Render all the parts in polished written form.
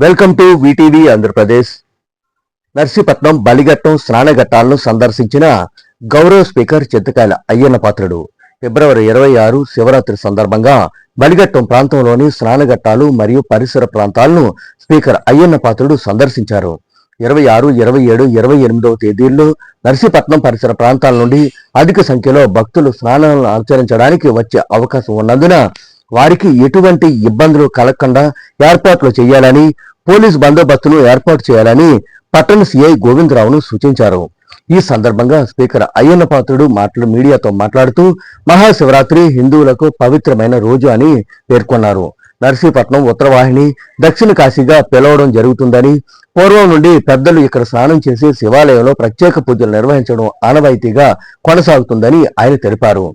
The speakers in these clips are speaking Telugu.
Welcome to VTV Andhra Pradesh. Narsipatnam Balighattam స్నానఘట్టాలను సందర్శించిన గౌరవ స్పీకర్ చింతకాయల అయ్యన్న పాత్రుడు. ఫిబ్రవరి 26 శివరాత్రి సందర్భంగా బలిఘట్టం ప్రాంతంలోని స్నానఘట్టాలు మరియు పరిసర ప్రాంతాలను స్పీకర్ అయ్యన్న పాత్రుడు సందర్శించారు. 26, 27, 28వ తేదీల్లో నర్సీపట్నం పరిసర ప్రాంతాల నుండి అధిక సంఖ్యలో భక్తులు స్నానాలను ఆచరించడానికి వచ్చే అవకాశం ఉన్నందున వారికి ఎటువంటి ఇబ్బందులు కలగకుండా ఏర్పాట్లు చేయాలని, పోలీస్ బందోబస్తును ఏర్పాటు చేయాలని పట్టణ సిఐ గోవిందరావును సూచించారు. ఈ సందర్భంగా స్పీకర్ అయ్యన్న పాత్రుడు మీడియాతో మాట్లాడుతూ మహాశివరాత్రి హిందువులకు పవిత్రమైన రోజు అని పేర్కొన్నారు. నర్సీపట్నం ఉత్తరవాహిని దక్షిణ కాశీగా పిలవడం జరుగుతుందని, పూర్వం నుండి పెద్దలు ఇక్కడ స్నానం చేసి శివాలయంలో ప్రత్యేక పూజలు నిర్వహించడం ఆనవాయితీగా కొనసాగుతుందని ఆయన తెలిపారు.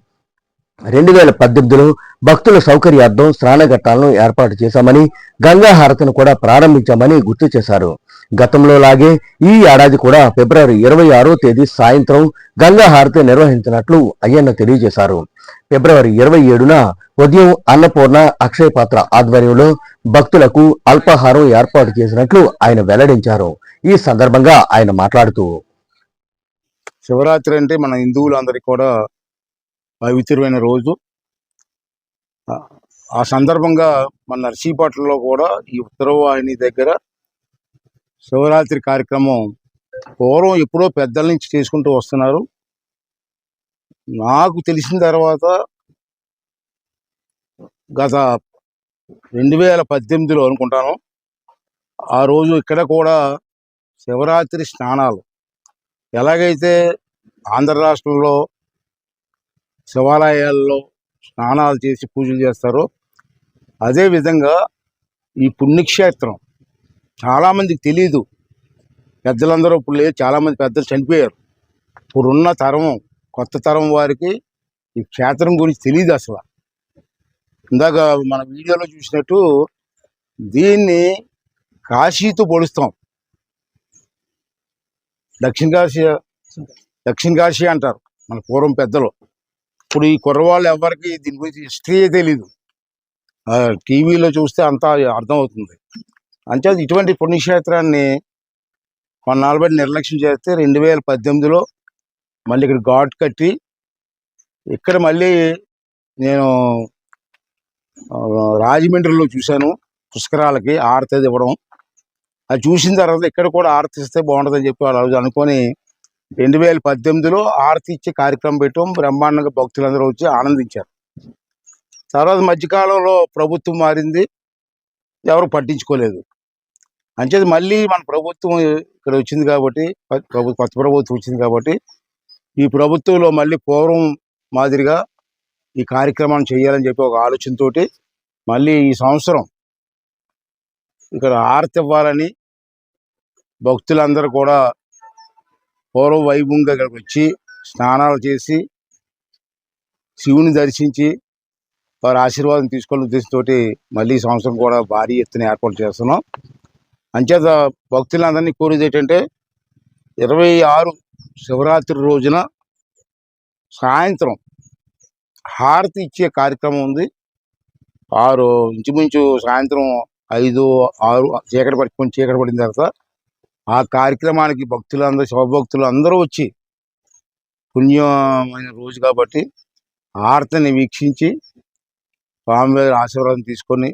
2018లో భక్తుల సౌకర్యార్థం స్నానఘట్టాలను ఏర్పాటు చేశామని, గంగా హారతిని కూడా ప్రారంభించామని గుర్తు చేశారు. గతంలో లాగే ఈ ఏడాది కూడా ఫిబ్రవరి 26వ తేదీ సాయంత్రం గంగా హారతి నిర్వహించినట్లు అయ్యన్న తెలియజేశారు. ఫిబ్రవరి 27న ఉదయం అన్నపూర్ణ అక్షయ పాత్ర ఆధ్వర్యంలో భక్తులకు అల్పాహారం ఏర్పాటు చేసినట్లు ఆయన వెల్లడించారు. ఈ సందర్భంగా ఆయన మాట్లాడుతూ, శివరాత్రి అంటే మన హిందువులందరికీ కూడా పవిత్రమైన రోజు. ఆ సందర్భంగా మన నర్సీపట్నంలో కూడా ఈ ఉత్తరవాహిని దగ్గర శివరాత్రి కార్యక్రమం పూర్వం ఎప్పుడో పెద్దల నుంచి చేసుకుంటూ వస్తున్నారు. నాకు తెలిసిన తర్వాత గత 2018లో అనుకుంటాను, ఆ రోజు ఇక్కడ కూడా శివరాత్రి స్నానాలు ఎలాగైతే ఆంధ్ర రాష్ట్రంలో శివాలయాల్లో స్నానాలు చేసి పూజలు చేస్తారో, అదేవిధంగా ఈ పుణ్యక్షేత్రం చాలామందికి తెలీదు. పెద్దలందరూ ఇప్పుడు లేదు, చాలామంది పెద్దలు చనిపోయారు. ఇప్పుడున్న తరం, కొత్త తరం వారికి ఈ క్షేత్రం గురించి తెలియదు అసలు. ఇందాక మన వీడియోలో చూసినట్టు దీన్ని కాశీతో పోలుస్తాం. దక్షిణ కాశీ అంటారు మన పూర్వం పెద్దలు. ఇప్పుడు ఈ కుర్రవాళ్ళు ఎవరికి దీని గురించి హిస్టరీ తెలీదు. టీవీలో చూస్తే అంతా అర్థమవుతుంది. అంటే ఇటువంటి పుణ్యక్షేత్రాన్ని కొన్నాళ్ళ బట్టి నిర్లక్ష్యం చేస్తే 2018లో మళ్ళీ ఇక్కడ ఘాట్ కట్టి ఇక్కడ మళ్ళీ నేను రాజమండ్రిలో చూశాను పుష్కరాలకి ఆరతి ఇవ్వడం. అది చూసిన తర్వాత ఇక్కడ కూడా ఆరతి ఇస్తే బాగుంటుందని చెప్పి వాళ్ళు రోజు అనుకొని 2018లో ఆరతి ఇచ్చే కార్యక్రమం పెట్టాం. బ్రహ్మాండంగా భక్తులందరూ వచ్చి ఆనందించారు. తర్వాత మధ్యకాలంలో ప్రభుత్వం మారింది, ఎవరు పట్టించుకోలేదు. అంచేది మళ్ళీ మన ప్రభుత్వం ఇక్కడ వచ్చింది కాబట్టి, కొత్త ప్రభుత్వం వచ్చింది కాబట్టి ఈ ప్రభుత్వంలో మళ్ళీ పూర్వం మాదిరిగా ఈ కార్యక్రమాన్ని చేయాలని చెప్పి ఒక ఆలోచనతోటి మళ్ళీ ఈ సంవత్సరం ఇక్కడ ఆరతి ఇవ్వాలని భక్తులందరూ కూడా పూర్వ వైభవంగా ఇక్కడికి వచ్చి స్నానాలు చేసి శివుని దర్శించి వారి ఆశీర్వాదం తీసుకునే ఉద్దేశంతో మళ్ళీ ఈ సంవత్సరం కూడా భారీ ఎత్తున ఏర్పాటు చేస్తున్నాం. అంచేత భక్తులందరినీ కోరేది ఏంటంటే 26 శివరాత్రి రోజున సాయంత్రం హారతి ఇచ్చే కార్యక్రమం ఉంది. ఇంచుమించు సాయంత్రం 5, 6 చీకటి పడిన తర్వాత ఆ కార్యక్రమానికి భక్తులందరూ, శివభక్తులు అందరూ వచ్చి పుణ్యమైన రోజు కాబట్టి హారతిని వీక్షించి స్వామివారి ఆశీర్వాదం తీసుకొని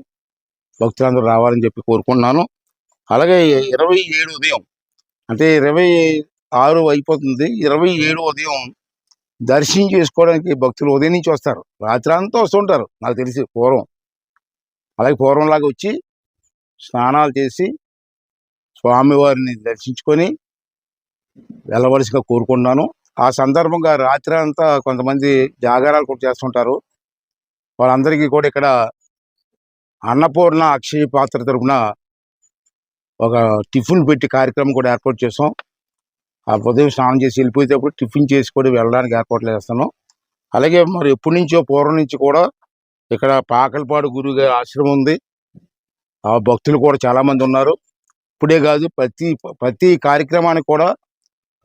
భక్తులందరూ రావాలని చెప్పి కోరుకుంటున్నాను. అలాగే 27 ఉదయం, అంటే 26 అయిపోతుంది, 27 ఉదయం దర్శనం చేసుకోవడానికి భక్తులు ఉదయం నుంచి వస్తారు, రాత్రి అంతా వస్తుంటారు నాకు తెలిసి పూర్వం. అలాగే పూర్వంలాగా వచ్చి స్నానాలు చేసి స్వామివారిని దర్శించుకొని వెళ్ళవలసిగా కోరుకుంటున్నాను. ఆ సందర్భంగా రాత్రి అంతా కొంతమంది జాగారాలు కూడా చేస్తుంటారు. వాళ్ళందరికీ కూడా ఇక్కడ అన్నపూర్ణ అక్షయ పాత్ర తరపున ఒక టిఫిన్ పెట్టి కార్యక్రమం కూడా ఏర్పాటు చేస్తాం. ఆ ఉదయం స్నానం చేసి వెళ్ళిపోయేటప్పుడు టిఫిన్ చేసి కూడా వెళ్ళడానికి ఏర్పాట్లు చేస్తాను. అలాగే మరి ఎప్పటి నుంచో పూర్వం నుంచి కూడా ఇక్కడ పాకలపాడు గురువు గారి ఆశ్రమం ఉంది. ఆ భక్తులు కూడా చాలామంది ఉన్నారు. ఇప్పుడే కాదు, ప్రతి కార్యక్రమానికి కూడా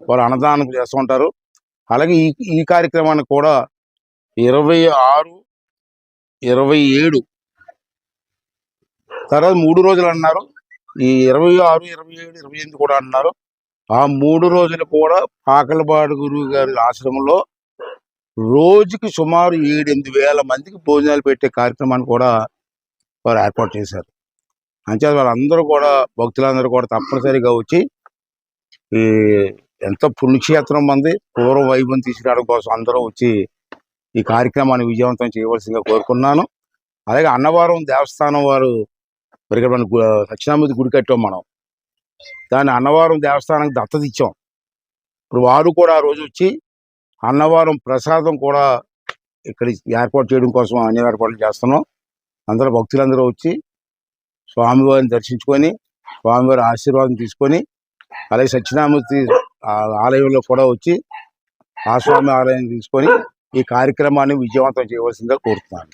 వాళ్ళు అన్నదానం చేస్తూ ఉంటారు. అలాగే ఈ కార్యక్రమానికి కూడా 26, 27 తర్వాత 3 రోజులు అన్నారు. ఈ 26, 27, 28 కూడా అన్నారు. ఆ 3 రోజులు కూడా పాకలపాడు గురువు గారి ఆశ్రమంలో రోజుకి సుమారు 7-8 వేల మందికి భోజనాలు పెట్టే కార్యక్రమాన్ని కూడా వారు ఏర్పాటు చేశారు. అంచేత వాళ్ళందరూ కూడా భక్తులందరూ కూడా తప్పనిసరిగా వచ్చి ఈ ఎంతో పుణ్యక్షేత్రం మంది పూర్వ వైభవం తీసుకురావడం కోసం అందరూ వచ్చి ఈ కార్యక్రమాన్ని విజయవంతం చేయవలసిందిగా కోరుకున్నాను. అలాగే అన్నవరం దేవస్థానం వారు మరి ఇక్కడ మన దక్షిణామూర్తి గుడి కట్టాం మనం. దాన్ని అన్నవరం దేవస్థానానికి దత్తత ఇచ్చాం. ఇప్పుడు వారు కూడా ఆ రోజు వచ్చి అన్నవరం ప్రసాదం కూడా ఇక్కడ ఏర్పాటు చేయడం కోసం అన్ని ఏర్పాట్లు చేస్తున్నాం. అందరూ భక్తులందరూ వచ్చి స్వామివారిని దర్శించుకొని స్వామివారి ఆశీర్వాదం తీసుకొని అలాగే సత్యనామూర్తి ఆలయంలో కూడా వచ్చి ఆ స్వామి ఆలయం తీసుకొని ఈ కార్యక్రమాన్ని విజయవంతం చేయవలసిందిగా కోరుతున్నాను.